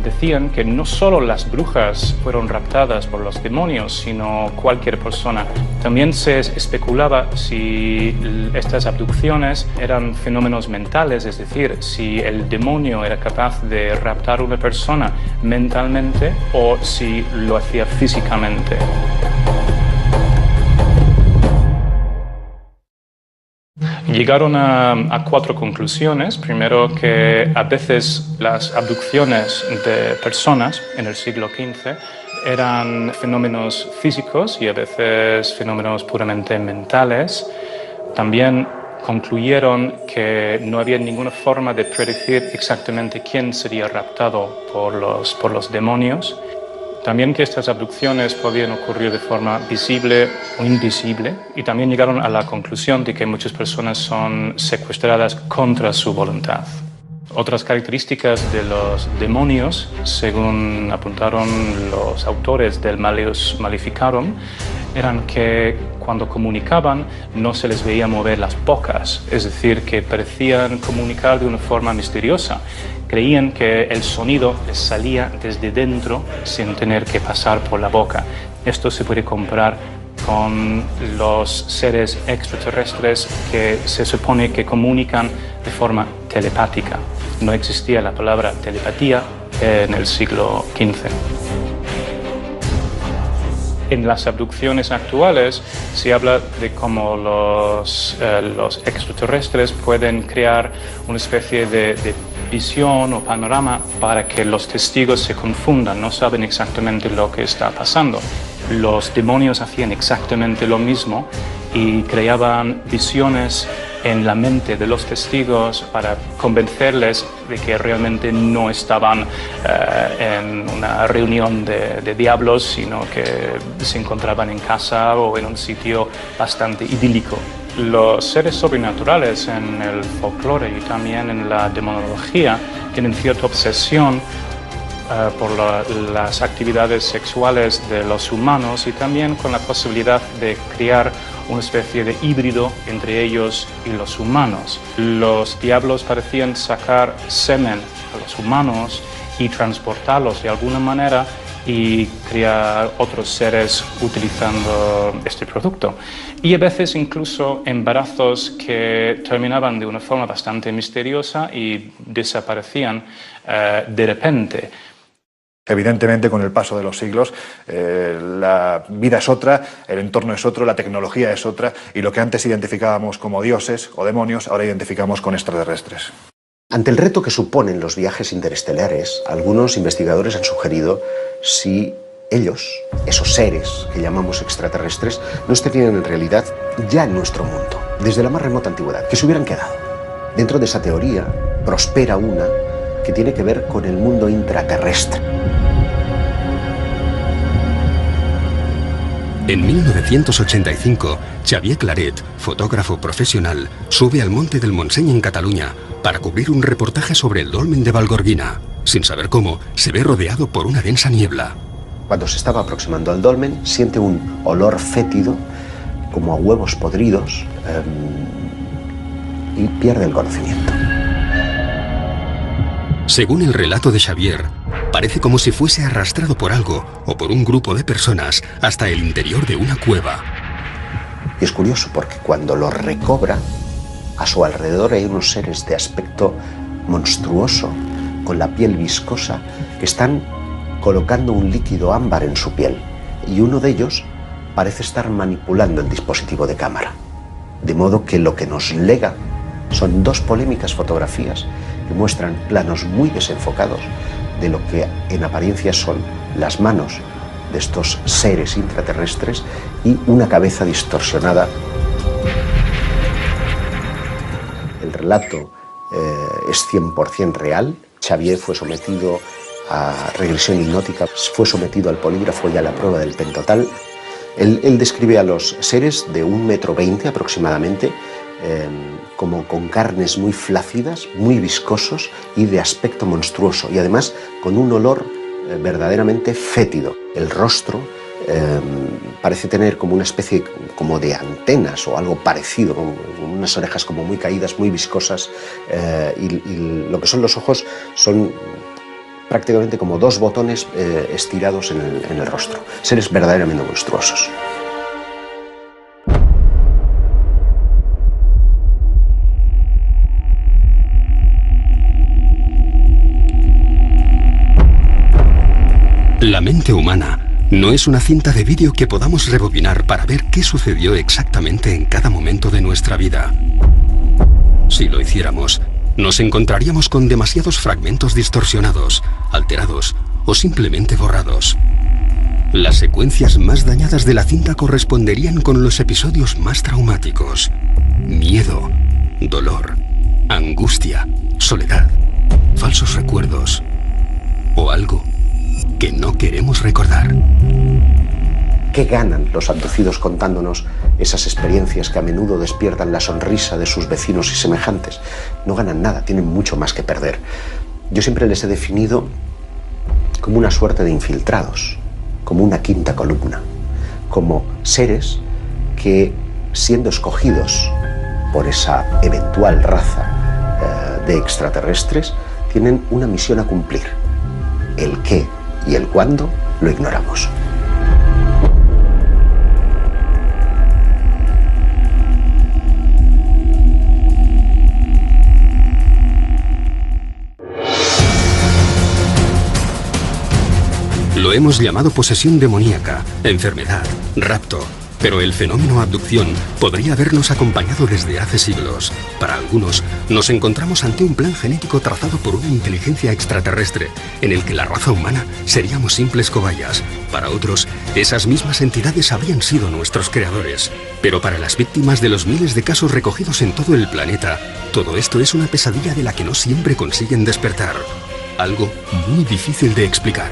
decían que no solo las brujas fueron raptadas por los demonios, sino cualquier persona. También se especulaba si estas abducciones eran fenómenos mentales, es decir, si el demonio era capaz de raptar a una persona mentalmente o si lo hacía físicamente. Llegaron a 4 conclusiones. Primero, que a veces las abducciones de personas en el siglo XV eran fenómenos físicos y a veces fenómenos puramente mentales. También concluyeron que no había ninguna forma de predecir exactamente quién sería raptado por los demonios. También que estas abducciones podían ocurrir de forma visible o invisible, y también llegaron a la conclusión de que muchas personas son secuestradas contra su voluntad. Otras características de los demonios, según apuntaron los autores del Malleus Maleficarum, eran que cuando comunicaban no se les veía mover las bocas, es decir, que parecían comunicar de una forma misteriosa. Creían que el sonido les salía desde dentro sin tener que pasar por la boca. Esto se puede comparar con los seres extraterrestres que se supone que comunican de forma telepática. No existía la palabra telepatía en el siglo XV. En las abducciones actuales se habla de cómo los extraterrestres pueden crear una especie de visión o panorama para que los testigos se confundan, no saben exactamente lo que está pasando. Los demonios hacían exactamente lo mismo y creaban visiones en la mente de los testigos para convencerles de que realmente no estaban en una reunión de diablos, sino que se encontraban en casa o en un sitio bastante idílico. Los seres sobrenaturales en el folclore y también en la demonología tienen cierta obsesión por las actividades sexuales de los humanos y también con la posibilidad de crear una especie de híbrido entre ellos y los humanos. Los diablos parecían sacar semen a los humanos y transportarlos de alguna manera y crear otros seres utilizando este producto. Y a veces incluso embarazos que terminaban de una forma bastante misteriosa y desaparecían de repente. Evidentemente, con el paso de los siglos, la vida es otra, el entorno es otro, la tecnología es otra, y lo que antes identificábamos como dioses o demonios, ahora identificamos con extraterrestres. Ante el reto que suponen los viajes interestelares, algunos investigadores han sugerido si ellos, esos seres que llamamos extraterrestres, no estarían en realidad ya en nuestro mundo, desde la más remota antigüedad, que se hubieran quedado. Dentro de esa teoría prospera una que tiene que ver con el mundo intraterrestre. En 1985, Xavier Claret, fotógrafo profesional, sube al Monte del Montseny en Cataluña para cubrir un reportaje sobre el dolmen de Vallgorguina. Sin saber cómo, se ve rodeado por una densa niebla. Cuando se estaba aproximando al dolmen, siente un olor fétido, como a huevos podridos, y pierde el conocimiento. Según el relato de Xavier, parece como si fuese arrastrado por algo o por un grupo de personas hasta el interior de una cueva. Y es curioso porque cuando lo recobra, a su alrededor hay unos seres de aspecto monstruoso, con la piel viscosa, que están colocando un líquido ámbar en su piel. Y uno de ellos parece estar manipulando el dispositivo de cámara. De modo que lo que nos lega son dos polémicas fotografías que muestran planos muy desenfocados de lo que en apariencia son las manos de estos seres intraterrestres y una cabeza distorsionada. El relato es 100% real. Xavier fue sometido a regresión hipnótica, fue sometido al polígrafo y a la prueba del pentotal. Él describe a los seres de 1,20 m aproximadamente, como con carnes muy flácidas, muy viscosos y de aspecto monstruoso, y además con un olor verdaderamente fétido. El rostro parece tener como una especie como de antenas o algo parecido, con unas orejas como muy caídas, muy viscosas, y lo que son los ojos son prácticamente como dos botones estirados en el rostro. Seres verdaderamente monstruosos. La mente humana no es una cinta de vídeo que podamos rebobinar para ver qué sucedió exactamente en cada momento de nuestra vida. Si lo hiciéramos, nos encontraríamos con demasiados fragmentos distorsionados, alterados o simplemente borrados. Las secuencias más dañadas de la cinta corresponderían con los episodios más traumáticos: miedo, dolor, angustia, soledad, falsos recuerdos o algo que no queremos recordar. ¿Qué ganan los abducidos contándonos esas experiencias que a menudo despiertan la sonrisa de sus vecinos y semejantes? No ganan nada, tienen mucho más que perder. Yo siempre les he definido como una suerte de infiltrados, como una quinta columna, como seres que, siendo escogidos por esa eventual raza de extraterrestres, tienen una misión a cumplir. El qué y el cuándo lo ignoramos. Lo hemos llamado posesión demoníaca, enfermedad, rapto, Pero el fenómeno abducción podría habernos acompañado desde hace siglos. Para algunos, nos encontramos ante un plan genético trazado por una inteligencia extraterrestre, en el que la raza humana seríamos simples cobayas. Para otros, esas mismas entidades habrían sido nuestros creadores. Pero para las víctimas de los miles de casos recogidos en todo el planeta, todo esto es una pesadilla de la que no siempre consiguen despertar. Algo muy difícil de explicar.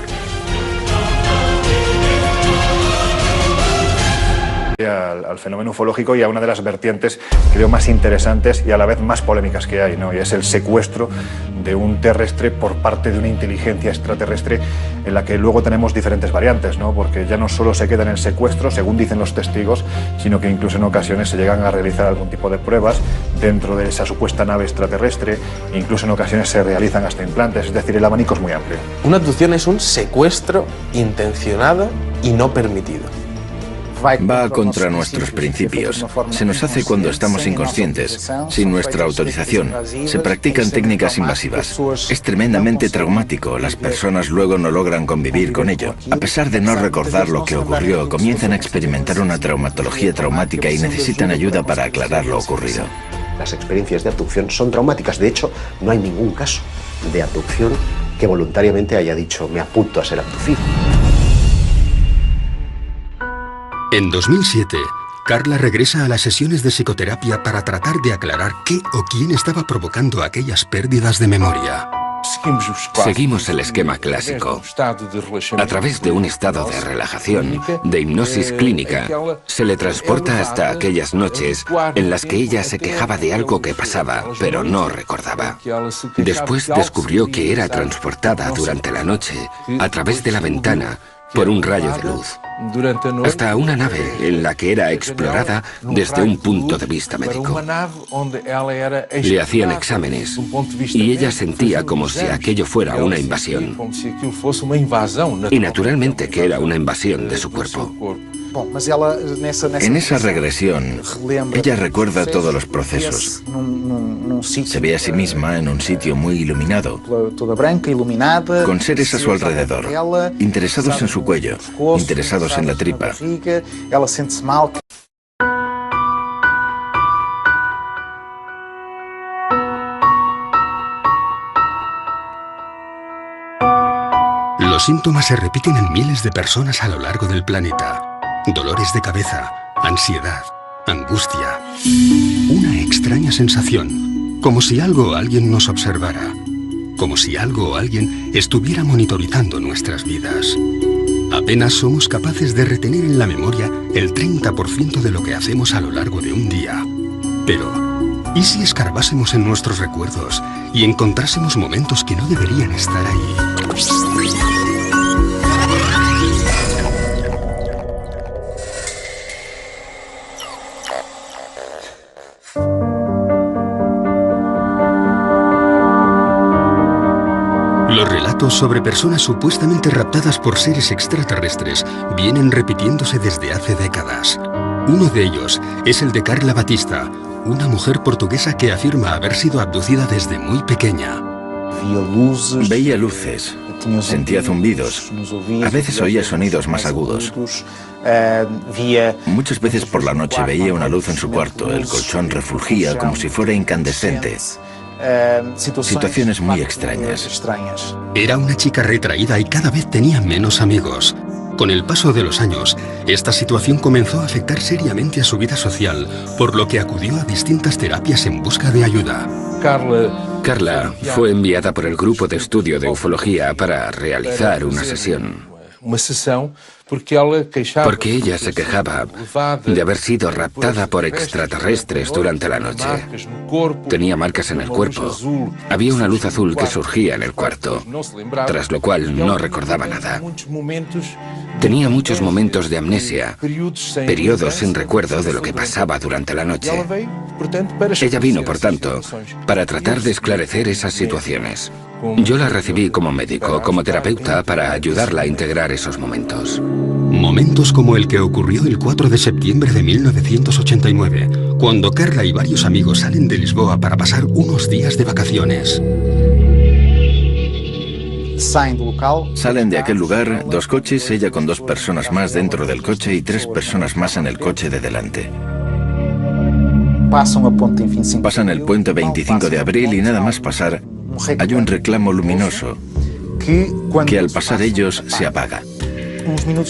Al fenómeno ufológico y a una de las vertientes, creo, más interesantes y a la vez más polémicas que hay, ¿no? Y es el secuestro de un terrestre por parte de una inteligencia extraterrestre, en la que luego tenemos diferentes variantes, ¿no? Porque ya no solo se queda en el secuestro, según dicen los testigos, sino que incluso en ocasiones se llegan a realizar algún tipo de pruebas dentro de esa supuesta nave extraterrestre, e incluso en ocasiones se realizan hasta implantes, es decir, el abanico es muy amplio. Una abducción es un secuestro intencionado y no permitido. Va contra nuestros principios. Se nos hace cuando estamos inconscientes, sin nuestra autorización. Se practican técnicas invasivas. Es tremendamente traumático. Las personas luego no logran convivir con ello. A pesar de no recordar lo que ocurrió, comienzan a experimentar una traumatología traumática y necesitan ayuda para aclarar lo ocurrido. Las experiencias de abducción son traumáticas. De hecho, no hay ningún caso de abducción que voluntariamente haya dicho me apunto a ser abducido. En 2007, Carla regresa a las sesiones de psicoterapia para tratar de aclarar qué o quién estaba provocando aquellas pérdidas de memoria. Seguimos el esquema clásico. A través de un estado de relajación, de hipnosis clínica, se le transporta hasta aquellas noches en las que ella se quejaba de algo que pasaba, pero no recordaba. Después descubrió que era transportada durante la noche, a través de la ventana, por un rayo de luz, hasta una nave en la que era explorada desde un punto de vista médico. Le hacían exámenes y ella sentía como si aquello fuera una invasión. Y naturalmente que era una invasión de su cuerpo. En esa regresión, ella recuerda todos los procesos. Se ve a sí misma en un sitio muy iluminado, con seres a su alrededor, interesados en su cuello, interesados en la tripa. Los síntomas se repiten en miles de personas a lo largo del planeta. Dolores de cabeza, ansiedad, angustia. Una extraña sensación, como si algo o alguien nos observara. Como si algo o alguien estuviera monitorizando nuestras vidas. Apenas somos capaces de retener en la memoria el 30% de lo que hacemos a lo largo de un día. Pero, ¿y si escarbásemos en nuestros recuerdos y encontrásemos momentos que no deberían estar ahí? Los relatos sobre personas supuestamente raptadas por seres extraterrestres vienen repitiéndose desde hace décadas. Uno de ellos es el de Carla Batista, una mujer portuguesa que afirma haber sido abducida desde muy pequeña. Veía luces, sentía zumbidos, a veces oía sonidos más agudos. Muchas veces por la noche veía una luz en su cuarto, el colchón refulgía como si fuera incandescente. Situaciones muy extrañas. Era una chica retraída y cada vez tenía menos amigos. Con el paso de los años, esta situación comenzó a afectar seriamente a su vida social, por lo que acudió a distintas terapias en busca de ayuda. Carla fue enviada por el grupo de estudio de ufología para realizar una sesión. Porque ella se quejaba de haber sido raptada por extraterrestres durante la noche. Tenía marcas en el cuerpo. Había una luz azul que surgía en el cuarto, tras lo cual no recordaba nada. Tenía muchos momentos de amnesia, periodos sin recuerdo de lo que pasaba durante la noche. Ella vino, por tanto, para tratar de esclarecer esas situaciones. Yo la recibí como médico, como terapeuta, para ayudarla a integrar esos momentos. Momentos como el que ocurrió el 4 de septiembre de 1989, cuando Carla y varios amigos salen de Lisboa para pasar unos días de vacaciones. Salen de aquel lugar 2 coches, ella con 2 personas más dentro del coche y 3 personas más en el coche de delante. Pasan el puente 25 de abril y nada más pasar, hay un reclamo luminoso que al pasar ellos se apaga.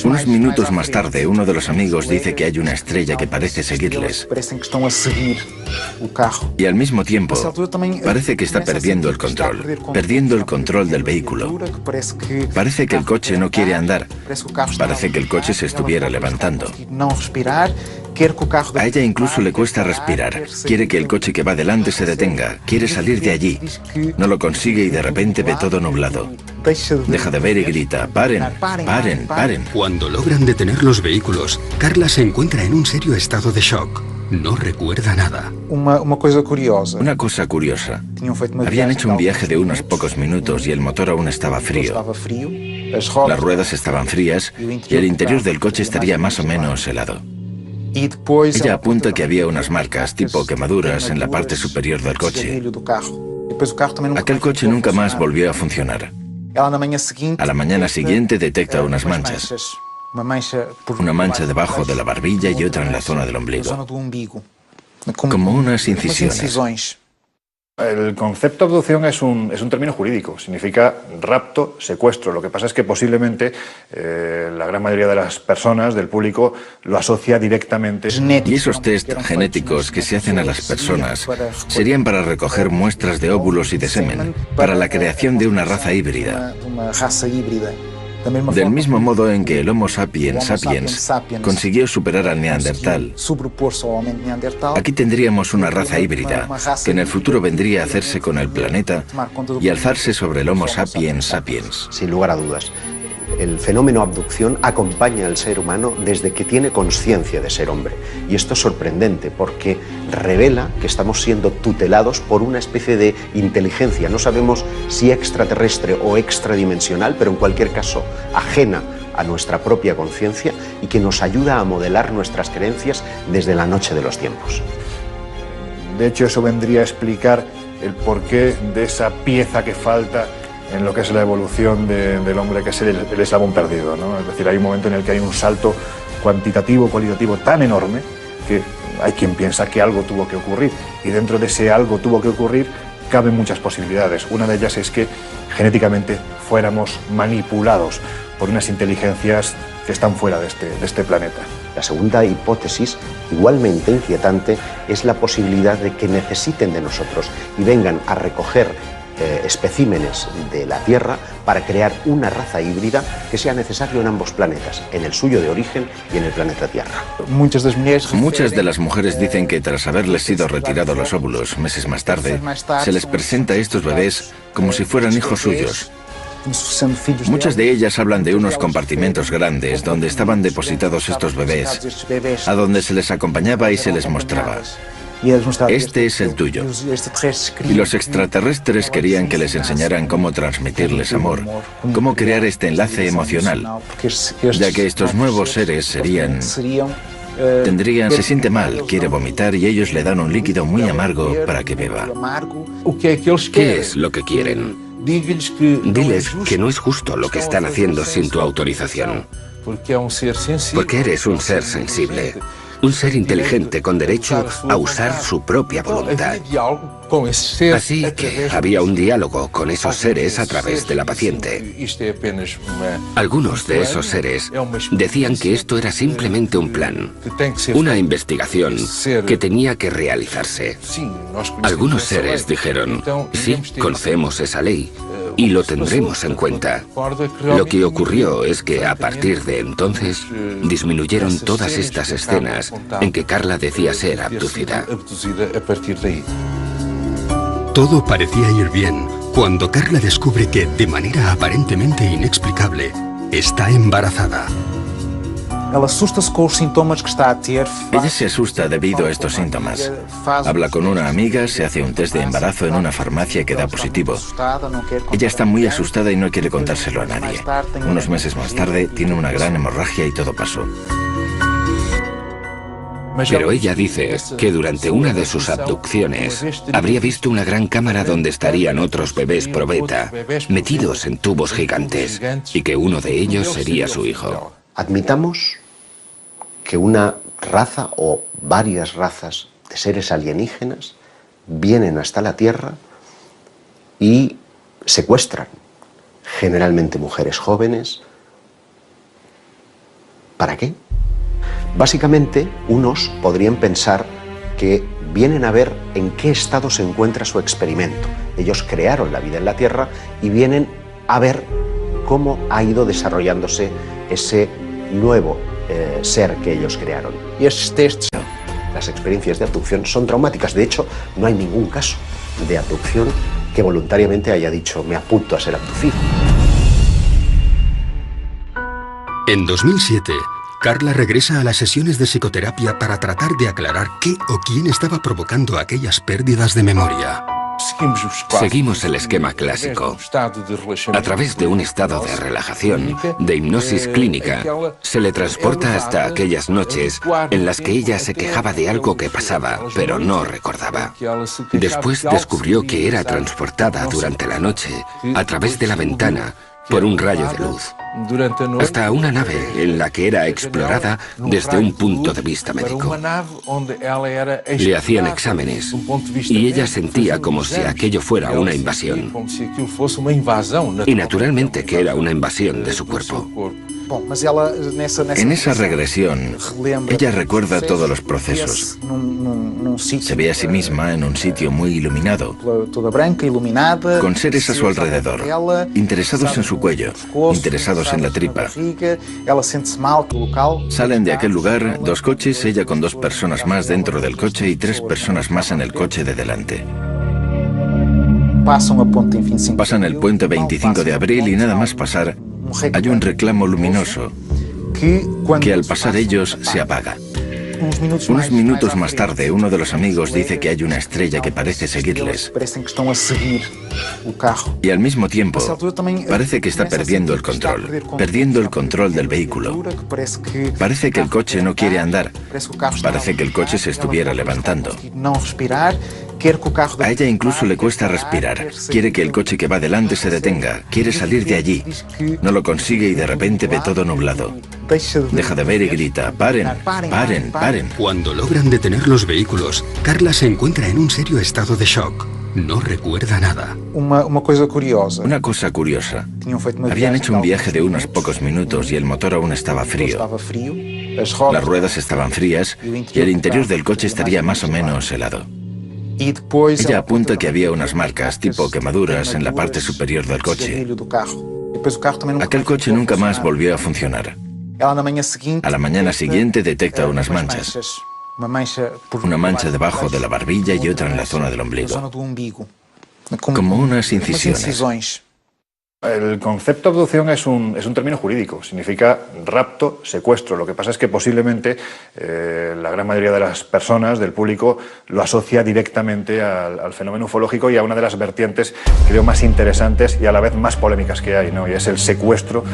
Unos minutos más tarde, uno de los amigos dice que hay una estrella que parece seguirles. Y al mismo tiempo, parece que está perdiendo el control del vehículo. Parece que el coche no quiere andar. Parece que el coche se estuviera levantando. A ella incluso le cuesta respirar. Quiere que el coche que va delante se detenga. Quiere salir de allí. No lo consigue y de repente ve todo nublado. Deja de ver y grita: ¡paren, paren, paren! Cuando logran detener los vehículos, Carla se encuentra en un serio estado de shock. No recuerda nada. Una cosa curiosa. Habían hecho un viaje de unos pocos minutos y el motor aún estaba frío. Las ruedas estaban frías y el interior del coche estaría más o menos helado. Ella apunta que había unas marcas, tipo quemaduras, en la parte superior del coche. Aquel coche nunca más volvió a funcionar. A la mañana siguiente detecta unas manchas. Una mancha debajo de la barbilla y otra en la zona del ombligo. Como unas incisiones. El concepto de abducción es un término jurídico, significa rapto, secuestro. Lo que pasa es que posiblemente la gran mayoría de las personas, del público, lo asocia directamente. Y esos test genéticos que se hacen a las personas serían para recoger muestras de óvulos y de semen, para la creación de una raza híbrida. Del mismo modo en que el Homo sapiens sapiens consiguió superar al Neandertal, aquí tendríamos una raza híbrida que en el futuro vendría a hacerse con el planeta y alzarse sobre el Homo sapiens sapiens. Sin lugar a dudas. El fenómeno abducción acompaña al ser humano desde que tiene conciencia de ser hombre. Y esto es sorprendente porque revela que estamos siendo tutelados por una especie de inteligencia. No sabemos si extraterrestre o extradimensional, pero en cualquier caso ajena a nuestra propia conciencia y que nos ayuda a modelar nuestras creencias desde la noche de los tiempos. De hecho, eso vendría a explicar el porqué de esa pieza que falta en lo que es la evolución del hombre, que es el eslabón perdido, ¿no? Es decir, hay un momento en el que hay un salto cuantitativo, cualitativo tan enorme que hay quien piensa que algo tuvo que ocurrir, y dentro de ese algo tuvo que ocurrir caben muchas posibilidades. Una de ellas es que genéticamente fuéramos manipulados por unas inteligencias que están fuera de este planeta. La segunda hipótesis, igualmente inquietante, es la posibilidad de que necesiten de nosotros y vengan a recoger especímenes de la Tierra para crear una raza híbrida que sea necesario en ambos planetas, en el suyo de origen y en el planeta Tierra. Muchas de las mujeres dicen que tras haberles sido retirados los óvulos meses más tarde, se les presenta a estos bebés como si fueran hijos suyos. Muchas de ellas hablan de unos compartimentos grandes donde estaban depositados estos bebés, a donde se les acompañaba y se les mostraba: este es el tuyo. Y los extraterrestres querían que les enseñaran cómo transmitirles amor, cómo crear este enlace emocional, ya que estos nuevos seres se siente mal, quiere vomitar y ellos le dan un líquido muy amargo para que beba. ¿Qué es lo que quieren? Diles que no es justo lo que están haciendo sin tu autorización. Porque eres un ser sensible. Un ser inteligente con derecho a usar su propia voluntad. Así que había un diálogo con esos seres a través de la paciente. Algunos de esos seres decían que esto era simplemente un plan, una investigación que tenía que realizarse. Algunos seres dijeron: sí, conocemos esa ley y lo tendremos en cuenta. Lo que ocurrió es que a partir de entonces disminuyeron todas estas escenas en que Carla decía ser abducida. Todo parecía ir bien cuando Carla descubre que, de manera aparentemente inexplicable, está embarazada. Ella se asusta debido a estos síntomas. Habla con una amiga, se hace un test de embarazo en una farmacia que da positivo. Ella está muy asustada y no quiere contárselo a nadie. Unos meses más tarde tiene una gran hemorragia y todo pasó. Pero ella dice que durante una de sus abducciones habría visto una gran cámara donde estarían otros bebés probeta metidos en tubos gigantes y que uno de ellos sería su hijo. Admitamos que una raza o varias razas de seres alienígenas vienen hasta la Tierra y secuestran generalmente mujeres jóvenes. ¿Para qué? Básicamente, unos podrían pensar que vienen a ver en qué estado se encuentra su experimento. Ellos crearon la vida en la Tierra y vienen a ver cómo ha ido desarrollándose ese nuevo ser que ellos crearon. Y las experiencias de abducción son traumáticas. De hecho, no hay ningún caso de abducción que voluntariamente haya dicho me apunto a ser abducido. En 2007, Carla regresa a las sesiones de psicoterapia para tratar de aclarar qué o quién estaba provocando aquellas pérdidas de memoria. Seguimos el esquema clásico. A través de un estado de relajación, de hipnosis clínica, se le transporta hasta aquellas noches en las que ella se quejaba de algo que pasaba, pero no recordaba. Después descubrió que era transportada durante la noche, a través de la ventana, por un rayo de luz, hasta una nave en la que era explorada desde un punto de vista médico. Le hacían exámenes y ella sentía como si aquello fuera una invasión. Y naturalmente que era una invasión de su cuerpo. En esa regresión, ella recuerda todos los procesos. Se ve a sí misma en un sitio muy iluminado, con seres a su alrededor, interesados en su cuello, interesados en la tripa. Salen de aquel lugar 2 coches, ella con 2 personas más dentro del coche y 3 personas más en el coche de delante. Pasan el puente 25 de abril y nada más pasar, hay un reclamo luminoso que al pasar ellos se apaga. Unos minutos más tarde, uno de los amigos dice que hay una estrella que parece seguirles. Y al mismo tiempo, parece que está perdiendo el control del vehículo. Parece que el coche no quiere andar. Parece que el coche se estuviera levantando. A ella incluso le cuesta respirar. Quiere que el coche que va delante se detenga. Quiere salir de allí. No lo consigue y de repente ve todo nublado. Deja de ver y grita, ¡paren, paren, paren! Cuando logran detener los vehículos, Carla se encuentra en un serio estado de shock. No recuerda nada. Una cosa curiosa. Habían hecho un viaje de unos pocos minutos y el motor aún estaba frío. Las ruedas estaban frías y el interior del coche estaría más o menos helado. Ella apunta que había unas marcas, tipo quemaduras, en la parte superior del coche. Aquel coche nunca más volvió a funcionar. A la mañana siguiente detecta unas manchas. Una mancha debajo de la barbilla y otra en la zona del ombligo. Como unas incisiones. El concepto de abducción es un término jurídico, significa rapto, secuestro. Lo que pasa es que posiblemente la gran mayoría de las personas, del público, lo asocia directamente al fenómeno ufológico y a una de las vertientes, creo, más interesantes y a la vez más polémicas que hay, ¿no? Y es el secuestro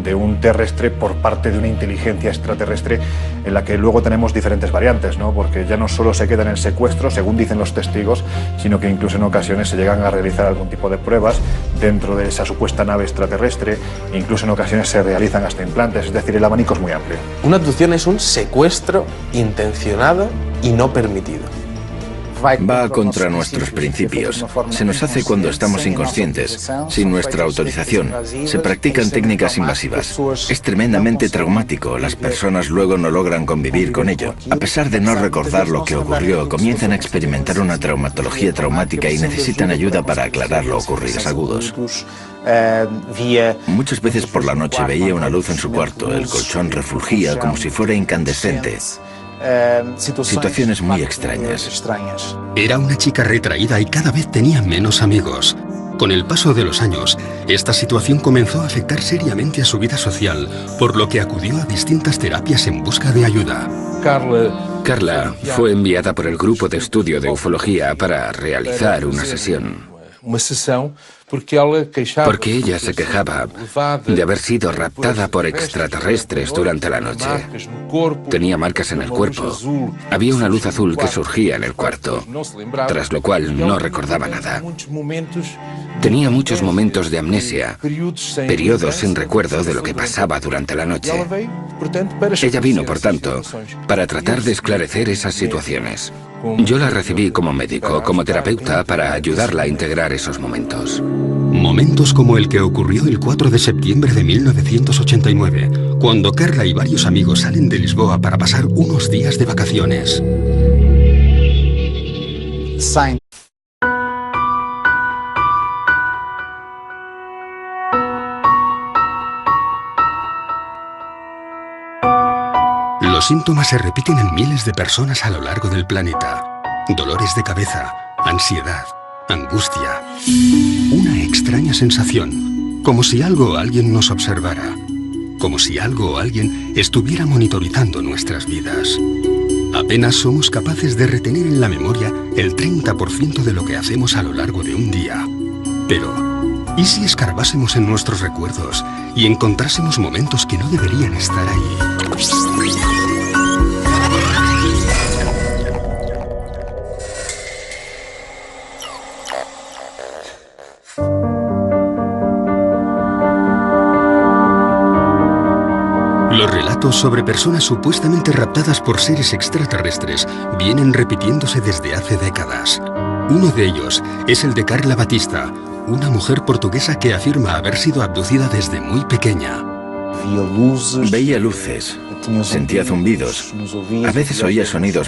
de un terrestre por parte de una inteligencia extraterrestre, en la que luego tenemos diferentes variantes, ¿no? Porque ya no solo se queda en el secuestro, según dicen los testigos, sino que incluso en ocasiones se llegan a realizar algún tipo de pruebas dentro de esa supuesta nave extraterrestre, incluso en ocasiones se realizan hasta implantes, es decir, el abanico es muy amplio. Una abducción es un secuestro intencionado y no permitido. Va contra nuestros principios. Se nos hace cuando estamos inconscientes, sin nuestra autorización. Se practican técnicas invasivas. Es tremendamente traumático. Las personas luego no logran convivir con ello. A pesar de no recordar lo que ocurrió, comienzan a experimentar una traumatología traumática y necesitan ayuda para aclarar lo ocurrido. Agudos. Muchas veces por la noche veía una luz en su cuarto. El colchón refulgía como si fuera incandescente. Situaciones muy extrañas. Era una chica retraída y cada vez tenía menos amigos. Con el paso de los años, esta situación comenzó a afectar seriamente a su vida social, por lo que acudió a distintas terapias en busca de ayuda. Carla fue enviada por el grupo de estudio de ufología para realizar una sesión. Porque ella se quejaba de haber sido raptada por extraterrestres durante la noche. Tenía marcas en el cuerpo. Había una luz azul que surgía en el cuarto, tras lo cual no recordaba nada. Tenía muchos momentos de amnesia, periodos sin recuerdo de lo que pasaba durante la noche. Ella vino, por tanto, para tratar de esclarecer esas situaciones. Yo la recibí como médico, como terapeuta, para ayudarla a integrar esos momentos. Momentos como el que ocurrió el 4 de septiembre de 1989, cuando Carla y varios amigos salen de Lisboa para pasar unos días de vacaciones. Los síntomas se repiten en miles de personas a lo largo del planeta. Dolores de cabeza, ansiedad, angustia. Una extraña sensación, como si algo o alguien nos observara. Como si algo o alguien estuviera monitorizando nuestras vidas. Apenas somos capaces de retener en la memoria el 30% de lo que hacemos a lo largo de un día. Pero, ¿y si escarbásemos en nuestros recuerdos y encontrásemos momentos que no deberían estar ahí? Los relatos sobre personas supuestamente raptadas por seres extraterrestres vienen repitiéndose desde hace décadas. Uno de ellos es el de Carla Batista, una mujer portuguesa que afirma haber sido abducida desde muy pequeña. Veía luces, sentía zumbidos, a veces oía sonidos